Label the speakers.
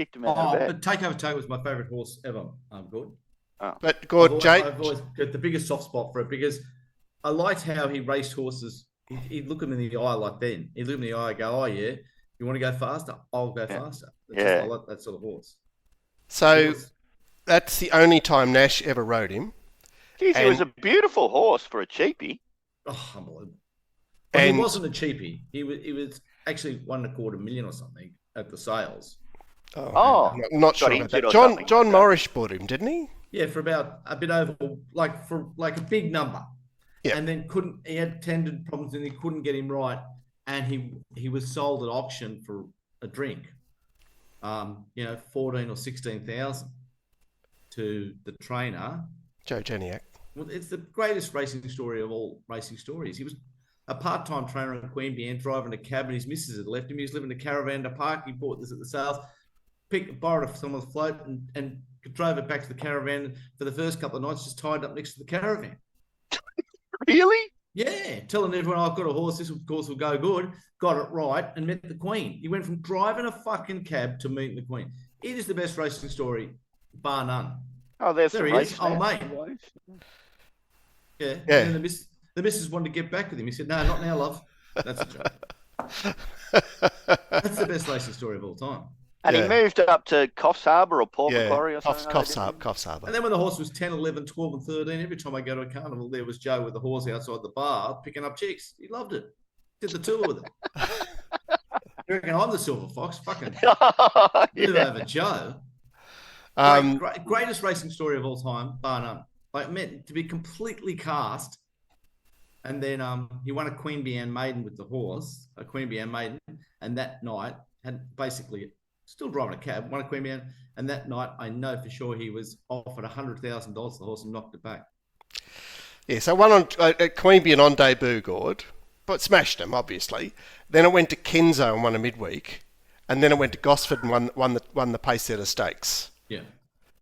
Speaker 1: Kicked him out of bed.
Speaker 2: But Takeover Tate was my favourite horse ever. Good.
Speaker 1: Oh.
Speaker 3: But Gord,
Speaker 2: I've always got the biggest soft spot for it because I liked how he raced horses. He'd look him in the eye like then. He'd look him in the eye and go, "Oh yeah, you want to go faster? I'll go faster." I like that sort of horse.
Speaker 3: So that's the only time Nash ever rode him.
Speaker 1: Geez, he was a beautiful horse for a cheapie.
Speaker 2: Oh, unbelievable. Well, he wasn't a cheapie. He was actually $1.25 million or something at the sales.
Speaker 3: I'm not sure about that. John Morris bought him, didn't he?
Speaker 2: Yeah, for about a bit over, for a big number.
Speaker 3: Yeah.
Speaker 2: And then he had tendon problems and he couldn't get him right. And he was sold at auction for a drink, 14 or 16,000 to the trainer.
Speaker 3: Joe Janiak.
Speaker 2: Well, it's the greatest racing story of all racing stories. He was a part-time trainer in Queanbeyan, driving a cab, and his missus had left him. He was living in a caravan to park. He bought this at the sales, borrowed someone's float, and drove it back to the caravan for the first couple of nights, just tied up next to the caravan.
Speaker 1: Really?
Speaker 2: Yeah, telling everyone, I've got a horse, this course will go good. Got it right and met the Queen. He went from driving a fucking cab to meeting the Queen. It is the best racing story, bar none.
Speaker 1: Oh, there
Speaker 2: he is. Oh, mate. Yeah.
Speaker 3: Yeah.
Speaker 2: And then the missus wanted to get back with him. He said, "No, not now, love." That's a joke. That's the best racing story of all time.
Speaker 1: And he moved up to Coffs Harbour or Port Macquarie or something.
Speaker 3: Coffs Harbour.
Speaker 2: And then when the horse was 10, 11, 12 and 13, every time I go to a carnival, there was Joe with the horse outside the bar picking up chicks. He loved it. Did the tour with it. You reckon I'm the silver fox? Fucking over Joe. Greatest racing story of all time, bar none. Like, meant to be completely cast. And then he won a Queanbeyan maiden with the horse, a Queanbeyan maiden. And that night had basically still driving a cab, won a Queanbeyan. And that night, I know for sure he was offered $100,000 for the horse and knocked it back.
Speaker 3: Yeah, so one at Queanbeyan on debut, Gord, but smashed him, obviously. Then it went to Kenzo and won a midweek. And then it went to Gosford and won the Pacesetter Stakes.
Speaker 2: Yeah.